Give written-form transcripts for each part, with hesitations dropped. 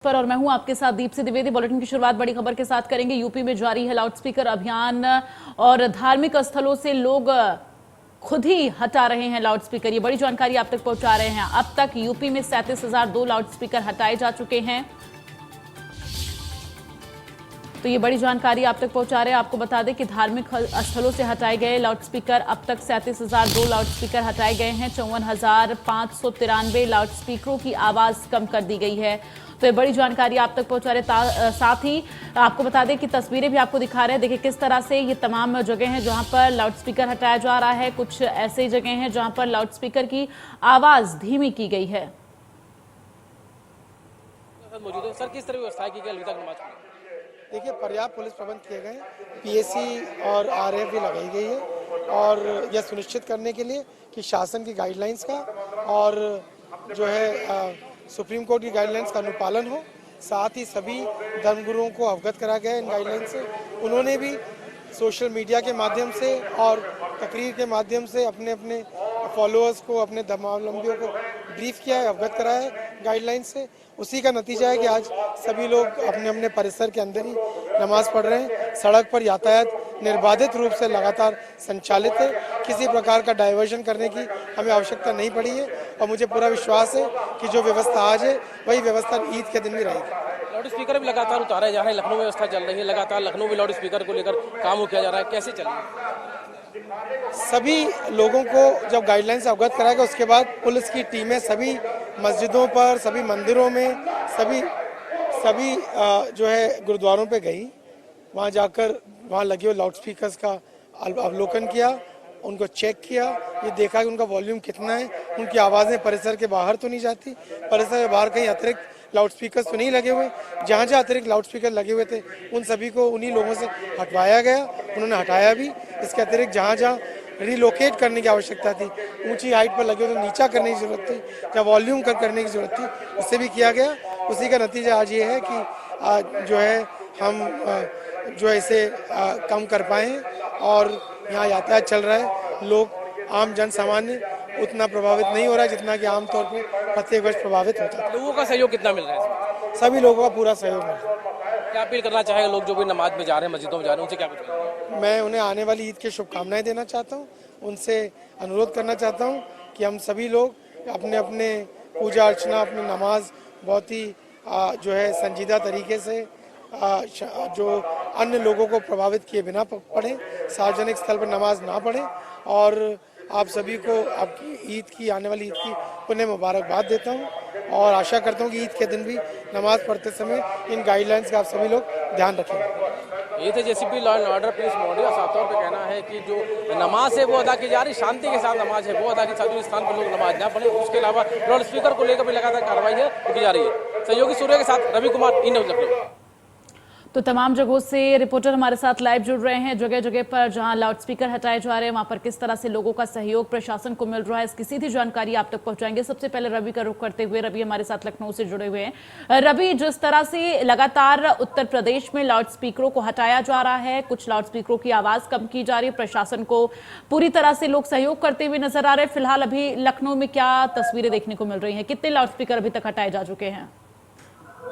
और मैं हूं आपके साथ दीप से द्विवेदी। बुलेटिन की शुरुआत बड़ी खबर के साथ करेंगे। यूपी में जारी है लाउडस्पीकर अभियान और धार्मिक स्थलों से लोग खुद ही हटा रहे हैं लाउडस्पीकर। ये बड़ी जानकारी आप तक पहुंचा रहे हैं। अब तक यूपी में 37,002 लाउडस्पीकर हटाए जा चुके हैं। तो ये बड़ी जानकारी आप तक पहुंचा रहे हैं। आपको बता दें कि धार्मिक स्थलों से हटाए गए लाउडस्पीकर अब तक 37,002 लाउडस्पीकर हटाए गए हैं। 54,593 लाउडस्पीकरों की आवाज कम कर दी गई है। तो ये बड़ी जानकारी आप तक पहुंचा रहे। साथ ही आपको बता दें कि तस्वीरें भी आपको दिखा रहे हैं। देखिए किस तरह से ये तमाम जगह हैं जहां पर लाउडस्पीकर हटाया जा रहा है। कुछ ऐसे जगह हैं जहां पर लाउडस्पीकर की आवाज धीमी की गई है। मौजूद है सर, किस तरह व्यवस्था की गई अभी तक? देखिए, पर्याप्त पुलिस प्रबंध किए गए, पीएसी और आरएफ भी लगाई गई है और यह सुनिश्चित करने के लिए कि शासन की गाइडलाइंस का और जो है सुप्रीम कोर्ट की गाइडलाइंस का अनुपालन हो। साथ ही सभी धर्मगुरुओं को अवगत करा गया इन गाइडलाइंस से। उन्होंने भी सोशल मीडिया के माध्यम से और तकरीर के माध्यम से अपने अपने फॉलोअर्स को, अपने धर्मावलंबियों को ब्रीफ किया है, अवगत कराया है गाइडलाइन से। उसी का नतीजा है कि आज सभी लोग अपने अपने परिसर के अंदर ही नमाज पढ़ रहे हैं। सड़क पर यातायात निर्बाधित रूप से लगातार संचालित है। किसी प्रकार का डाइवर्जन करने की हमें आवश्यकता नहीं पड़ी है और मुझे पूरा विश्वास है कि जो व्यवस्था आज है वही व्यवस्था ईद के दिन भी रहेगी। लाउड स्पीकर भी लगातार उतारे जा रहे हैं। लखनऊ में व्यवस्था चल रही है, लगातार लखनऊ में लाउड स्पीकर को लेकर काम किया जा रहा है। कैसे चल रहा है? सभी लोगों को जब गाइडलाइन से अवगत कराया गया उसके बाद पुलिस की टीमें सभी मस्जिदों पर, सभी मंदिरों में, सभी जो है गुरुद्वारों पे गई। वहाँ जाकर वहाँ लगे हुए लाउड स्पीकर्स का अवलोकन किया, उनको चेक किया, ये देखा कि उनका वॉल्यूम कितना है, उनकी आवाज़ें परिसर के बाहर तो नहीं जाती, परिसर के बाहर कहीं अतिरिक्त लाउड स्पीकर तो नहीं लगे हुए। जहाँ जहाँ अतिरिक्त लाउड स्पीकर लगे हुए थे उन सभी को उन्हीं लोगों से हटवाया गया, उन्होंने हटाया भी। इसके अतिरिक्त जहाँ जहाँ रिलोकेट करने की आवश्यकता थी, ऊंची हाइट पर लगे हुए तो नीचा करने की जरूरत थी, या वॉल्यूम कम करने की जरूरत थी, उससे भी किया गया। उसी का नतीजा आज ये है कि आज जो है हम जो है इसे कम कर पाए और यहाँ यातायात चल रहा है। लोग आम जन सामान्य उतना प्रभावित नहीं हो रहा है जितना कि आमतौर पर प्रत्येक वर्ष प्रभावित होता है। लोगों का सहयोग कितना मिल रहा है? सभी लोगों का पूरा सहयोग मिल रहा है। क्या अपील करना चाहेंगे लोग जो भी नमाज में जा रहे हैं, मस्जिदों में जा रहे हैं, उनसे क्या कुछ? मैं उन्हें आने वाली ईद की शुभकामनाएं देना चाहता हूं। उनसे अनुरोध करना चाहता हूं कि हम सभी लोग अपने अपने पूजा अर्चना, अपनी नमाज बहुत ही जो है संजीदा तरीके से जो अन्य लोगों को प्रभावित किए बिना पढ़ें, सार्वजनिक स्थल पर नमाज ना पढ़ें। और आप सभी को आपकी ईद की, आने वाली ईद की पुण्य मुबारकबाद देता हूं और आशा करता हूं कि ईद के दिन भी नमाज पढ़ते समय इन गाइडलाइंस का आप सभी लोग ध्यान रखेंगे। ये थे JCP law and order police महोदय। साफ तौर पे कहना है कि जो नमाज है वो अदा की जा रही, शांति के साथ नमाज है वो अदा की, सार्वजनिक स्थान पर लोग नमाज ना पढ़े। उसके अलावा लाउड स्पीकर को लेकर भी लगातार कार्रवाई है की जा रही है। सहयोगी सूर्य के साथ रवि कुमार, इन न्यूज़ लखनऊ। तो तमाम जगहों से रिपोर्टर हमारे साथ लाइव जुड़ रहे हैं। जगह जगह पर जहां लाउडस्पीकर हटाए जा रहे हैं वहां पर किस तरह से लोगों का सहयोग प्रशासन को मिल रहा है, इसकी सीधी जानकारी आप तक पहुंचाएंगे। सबसे पहले रवि का रुख करते हुए, रवि हमारे साथ लखनऊ से जुड़े हुए हैं। रवि, जिस तरह से लगातार उत्तर प्रदेश में लाउडस्पीकरों को हटाया जा रहा है, कुछ लाउडस्पीकरों की आवाज कम की जा रही है, प्रशासन को पूरी तरह से लोग सहयोग करते हुए नजर आ रहे हैं। फिलहाल अभी लखनऊ में क्या तस्वीरें देखने को मिल रही है? कितने लाउडस्पीकर अभी तक हटाए जा चुके हैं?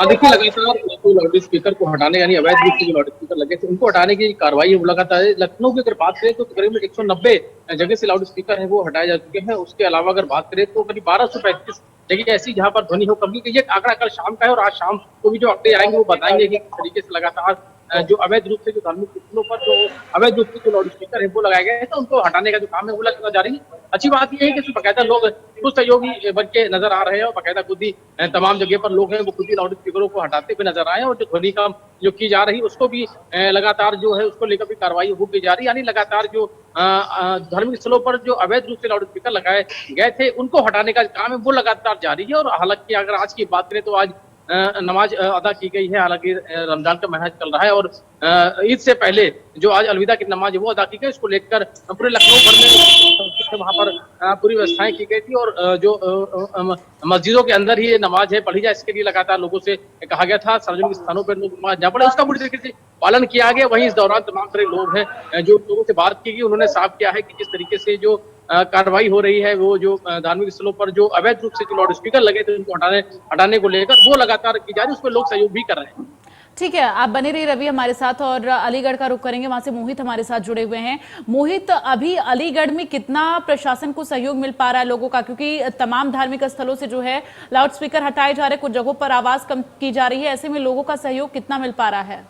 देखिए, लगातार लाउड स्पीकर को हटाने, यानी अवैध रूप से जो लाउड स्पीकर लगे थे उनको हटाने की कार्रवाई है वो लगातार है। लखनऊ की अगर बात करें तो करीब 190 जगह से लाउड स्पीकर है वो हटाए जा चुके हैं। उसके अलावा अगर बात करें तो करीब 1235 जगह ऐसी जहां पर ध्वनि हो कम की गई। ये आंकड़ा कल शाम का है और आज शाम को भी जो आंकड़े आएंगे वो बताएंगे कि किस तरीके से लगातार जो अवैध रूप से जो धार्मिक स्थलों पर जो अवैध रूप से जो लाउड स्पीकर है वो लगाए गए हैं, तो उनको हटाने का जो काम है वो लगातार जारी है। अच्छी बात यह है कि बाकायदा लोग खुद सहयोगी बन के नजर आ रहे हैं और बाकायदा खुद ही तमाम जगह पर लोग हैं वो खुद ही लाउड स्पीकरों को हटाते हुए नजर आए हैं और जो ध्वनि काम जो की जा रही है उसको भी लगातार जो है उसको लेकर भी कार्रवाई हो की जा रही है। यानी लगातार जो धार्मिक स्थलों पर जो अवैध रूप से लाउड स्पीकर लगाए गए थे उनको हटाने का काम है वो लगातार जारी है। और हालांकि अगर आज की बात करें तो आज नमाज अदा की गई है। हालांकि रमजान का महीना चल रहा है और ईद से पहले जो आज अलविदा की नमाज है वो अदा की गई। इसको लेकर पूरे लखनऊ भर में वहां पर पूरी व्यवस्थाएं की गई थी और जो मस्जिदों के अंदर ही नमाज है पढ़ी जाए, इसके लिए लगातार लोगों से कहा गया था सार्वजनिक स्थानों पर लोग नमाज ना पढ़े, उसका पूरी तरीके से पालन किया गया। वहीं इस दौरान तमाम तरह लोग हैं जो लोगों से बात की गई, उन्होंने साफ किया है कि जिस तरीके से जो कार्रवाई हो रही है, वो जो धार्मिक स्थलों पर जो अवैध रूप से जो लाउड स्पीकर लगे थे उनको हटाने को लेकर वो लगातार की जा रही है, उसमें लोग सहयोग भी कर रहे हैं। ठीक है, आप बने रहिए रवि हमारे साथ, और अलीगढ़ का रुख करेंगे, वहां से मोहित हमारे साथ जुड़े हुए हैं। मोहित, अभी अलीगढ़ में कितना प्रशासन को सहयोग मिल पा रहा है लोगों का, क्योंकि तमाम धार्मिक स्थलों से जो है लाउड स्पीकर हटाए जा रहे हैं, कुछ जगहों पर आवाज कम की जा रही है, ऐसे में लोगों का सहयोग कितना मिल पा रहा है?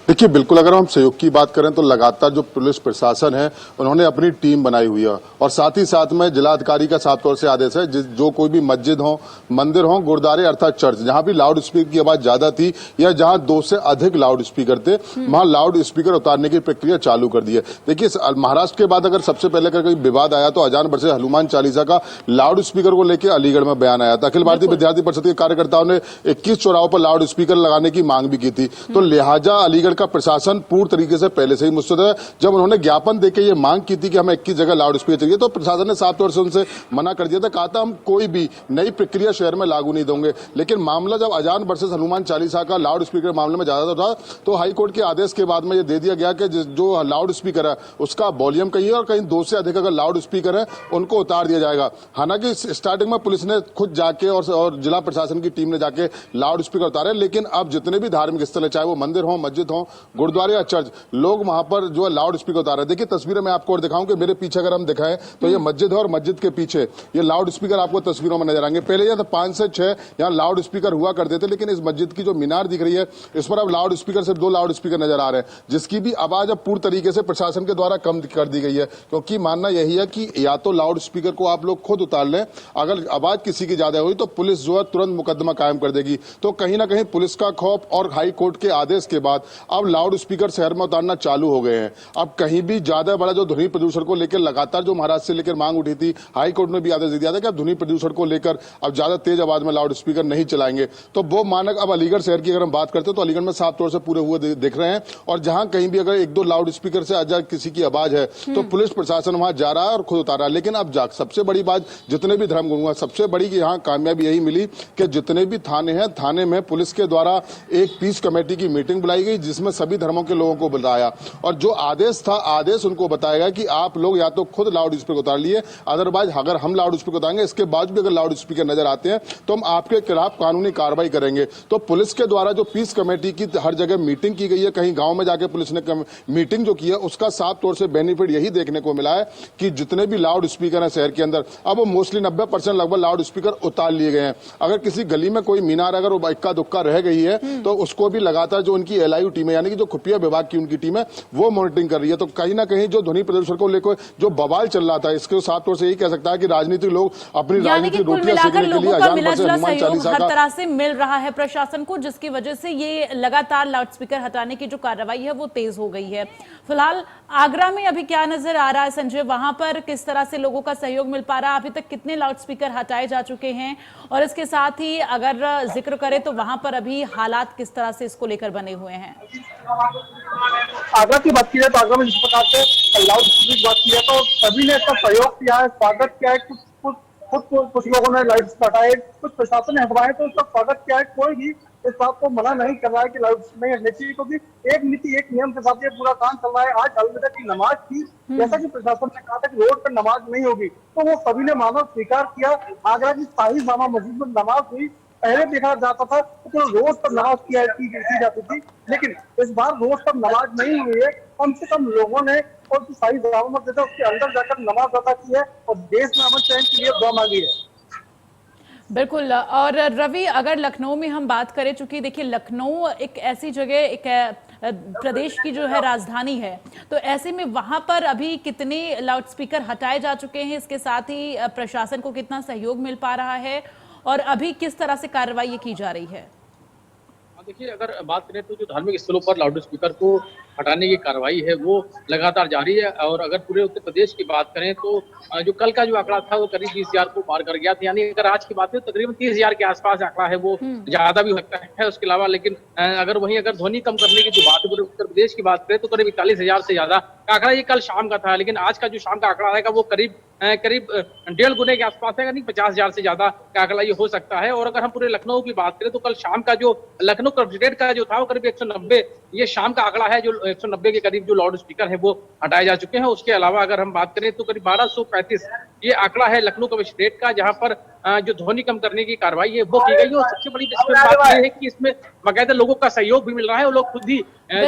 देखिए, बिल्कुल अगर हम सहयोग की बात करें तो लगातार जो पुलिस प्रशासन है उन्होंने अपनी टीम बनाई हुई है, और साथ ही साथ में जिलाधिकारी का साफ तौर से आदेश है जो कोई भी मस्जिद हो, मंदिर हो, गुरुद्वारे अर्थात चर्च, जहां भी लाउड स्पीकर की आवाज ज्यादा थी या जहां 2 से अधिक लाउड स्पीकर थे, वहां लाउड स्पीकर उतारने की प्रक्रिया चालू कर दी है। देखिए, महाराष्ट्र के बाद अगर सबसे पहले अगर कोई विवाद आया तो अजान वर्षे हनुमान चालीसा का लाउड स्पीकर को लेकर अलीगढ़ में बयान आया था। अखिल भारतीय विद्यार्थी परिषद के कार्यकर्ताओं ने 21 चौराहों पर लाउड स्पीकर लगाने की मांग भी की थी, तो लिहाजा अलीगढ़ का प्रशासन पूर्ण तरीके से पहले से ही मुस्तैद है। जब उन्होंने ज्ञापन देकर ये मांग की थी कि हमें 21 जगह लाउड स्पीकर चाहिए, तो प्रशासन ने साफ तौर से उनसे मना कर दिया था, कहा था हम कोई भी नई प्रक्रिया शहर में लागू नहीं देंगे। लेकिन मामला जब अजान वर्सेस हनुमान चालीसा का लाउड स्पीकर मामले में ज्यादा था, तो हाईकोर्ट के आदेश के बाद में ये दे दिया गया कि जो लाउड स्पीकर है उसका वॉल्यूम कहीं है, और कहीं 2 से अधिक अगर लाउड स्पीकर है उनको उतार दिया जाएगा। हालांकि स्टार्टिंग में पुलिस ने खुद जाके और जिला प्रशासन की टीम ने जाके लाउड स्पीकर उतारे, लेकिन अब जितने भी धार्मिक स्थल है, चाहे वो मंदिर हो, मस्जिद हो, गुरुद्वारे या चर्च, लोग वहां पर जो है लाउड स्पीकर उतार रहे हैं। देखिए तस्वीरें मैं आपको और दिखाऊं कि मेरे पीछे अगर हम दिखाएं तो ये मस्जिद है, और मस्जिद के पीछे ये लाउड स्पीकर आपको तस्वीरों में नजर आएंगे। पहले यहाँ 5 से 6 यहाँ लाउड स्पीकर हुआ करते थे, लेकिन इस मस्जिद की जो मीनार दिख रही है इस पर अब लाउड स्पीकर सिर्फ 2 लाउड स्पीकर नजर आ रहे हैं, जिसकी भी आवाज अब पूर्ण तरीके से प्रशासन के द्वारा कम कर दी गई है, क्योंकि मानना यही है कि या तो लाउड स्पीकर को आप लोग खुद उतार लें, अगर आवाज किसी की ज्यादा हुई तो पुलिस जो है तुरंत मुकदमा कायम कर देगी। तो कहीं ना कहीं पुलिस का खौफ और हाई कोर्ट के आदेश के बाद अब लाउड स्पीकर शहर में उतारना चालू हो गए हैं। अब कहीं भी ज्यादा बड़ा जो ध्वनि प्रदूषण को लेकर लगातार जो महाराष्ट्र से लेकर मांग उठी थी, हाई कोर्ट ने भी आदेश दे दिया था कि अब ध्वनि प्रदूषण को लेकर अब ज्यादा तेज आवाज में लाउड स्पीकर नहीं चलाएंगे। तो वो मानक अब अलीगढ़ शहर की अगर हम बात करते हैं तो अलीगढ़ में साफ तौर से पूरे हुए दिख रहे हैं, और जहां कहीं भी अगर 1-2 लाउड स्पीकर से अगर किसी की आवाज है तो पुलिस प्रशासन वहां जा रहा है और खुद उतार रहा है। लेकिन अब सबसे बड़ी बात, जितने भी धर्मगुरु हैं, सबसे बड़ी की यहाँ कामयाबी यही मिली कि जितने भी थाने हैं, थाने में पुलिस के द्वारा एक पीस कमेटी की मीटिंग बुलाई गई, जिसमें सभी धर्मों के लोगों को बुलाया, और जो आदेश था, आदेश उनको बताया गया कि आप लोग या तो खुद लाउड स्पीकर उतार लिए, अदरवाइज अगर हम लाउड स्पीकर उतारेंगे, इसके बाद भी अगर लाउड स्पीकर नजर आते हैं तो हम आपके खिलाफ कानूनी कार्रवाई करेंगे। तो पुलिस के द्वारा जो पीस कमेटी की हर जगह मीटिंग की गई है, कहीं गांव में जाके पुलिस ने मीटिंग जो की है, उसका साफ तौर से बेनिफिट यही देखने को मिला है कि जितने भी लाउड स्पीकर है शहर के अंदर, अब वो मोस्टली 90% लगभग लाउड स्पीकर उतार लिए गए हैं। अगर किसी गली में कोई मीनार अगर इक्का दुक्का रह गई है तो उसको भी लगातार जो उनकी LIU टीम है, यानी कि जो खुफिया विभाग की उनकी टीम है, वो मॉनिटरिंग कर रही है। तो कहीं ना कहीं जो ध्वनि प्रदूषण को लेकर जो बवाल चल रहा था, इसके साफ तौर से यही कह सकता है कि राजनीतिक लोग अपनी राजनीतिक रोटियां सेकने के लिए अजान वर्षे हनुमान चालीसा हर तरह से मिल रहा है प्रशासन को, जिसकी वजह से ये लगातार लाउड स्पीकर हटाने की जो कार्रवाई है वो तेज हो गई है। फिलहाल आगरा में अभी क्या नजर आ रहा है संजय, वहां पर किस तरह से लोगों का सहयोग मिल पा रहा है? अभी तक कितने लाउड स्पीकर हटाए जा चुके हैं, और इसके साथ ही अगर जिक्र करें तो वहां पर अभी हालात किस तरह से इसको लेकर बने हुए हैं? आगरा की बात की जाए तो आगरा में जिस प्रकार से लाउड स्पीकर की बात की जाए तो सभी ने इसका सहयोग किया है, स्वागत किया है। कुछ लोगों ने लाउड स्पीकर हटाए, कुछ प्रशासन ने हटवाए, तो उसका स्वागत किया है। कोई भी इस बात को मना नहीं कर रहा है कि लाउड नहीं हटने चाहिए, क्योंकि एक नीति एक नियम के साथ ये पूरा काम चल रहा है। आज अलविदा की नमाज थी, जैसा कि प्रशासन ने कहा था कि रोड पर नमाज नहीं होगी, तो वो सभी ने मानव स्वीकार किया। आगरा की शाही जामा मस्जिद में नमाज हुई। पहले देखा जाता था तो रोज पर नमाज की जाती थी, लेकिन इस बार रोज पर नमाज नहीं हुई है। कम से कम लोगों ने और जो सारी जामा मस्जिद है उसके अंदर जाकर नमाज अदा की है और देश में अमन चैन के लिए दुआ मांगी है। बिल्कुल। और रवि, अगर लखनऊ में हम बात करें, चूंकि देखिए लखनऊ एक ऐसी जगह, एक प्रदेश की जो है राजधानी है, तो ऐसे में वहां पर अभी कितने लाउड स्पीकर हटाए जा चुके हैं, इसके साथ ही प्रशासन को कितना सहयोग मिल पा रहा है, और अभी किस तरह से कार्रवाई की जा रही है? देखिए, अगर बात करें तो जो धार्मिक स्थलों पर लाउड स्पीकर को हटाने की कार्रवाई है वो लगातार जारी है। और अगर पूरे उत्तर प्रदेश की बात करें तो जो कल का जो आंकड़ा था वो करीब 20,000 को पार कर गया था, यानी अगर आज की बात करें तो तकरीबन 30,000 के आसपास आंकड़ा है, वो ज्यादा भी हो सकता है उसके अलावा। लेकिन अगर ध्वनि कम करने की जो बात है पूरे उत्तर प्रदेश की बात करें तो करीब 41,000 से ज्यादा आंकड़ा ये कल शाम का था। लेकिन आज का जो शाम का आंकड़ा रहेगा वो करीब 1.5 गुने के आसपास है, यानी 50,000 से ज्यादा का आंकड़ा ये हो सकता है। और अगर हम पूरे लखनऊ की बात करें तो कल शाम का जो लखनऊ कलेक्ट्रेट का जो था वो करीब 190 ये शाम का आंकड़ा है जो 190 के करीब जो लाउड स्पीकर है वो हटाए जा चुके हैं। उसके अलावा अगर हम बात करें तो करीब 1235 ये आंकड़ा है लखनऊ कमिश्नरेट का, जहां पर जो ध्वनि कम करने की कार्रवाई है वो की गई है। और सबसे बड़ी इसमें बात यह है कि इसमें बाकायदा लोगों का सहयोग भी मिल रहा है और लोग खुद ही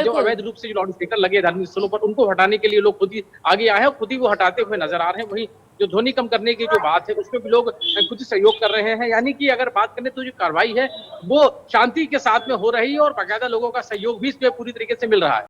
जो अवैध रूप से जो लाउड स्पीकर लगे धार्मिक स्थलों पर उनको हटाने के लिए लोग खुद ही आगे आए हैं, खुद ही वो हटाते हुए नजर आ रहे हैं। वहीं जो ध्वनि कम करने की जो बात है उसमें भी लोग खुद ही सहयोग कर रहे हैं। यानी कि अगर बात करें तो जो कार्रवाई है वो शांति के साथ में हो रही है और बाकायदा लोगों का सहयोग भी इसमें पूरी तरीके से मिल रहा है।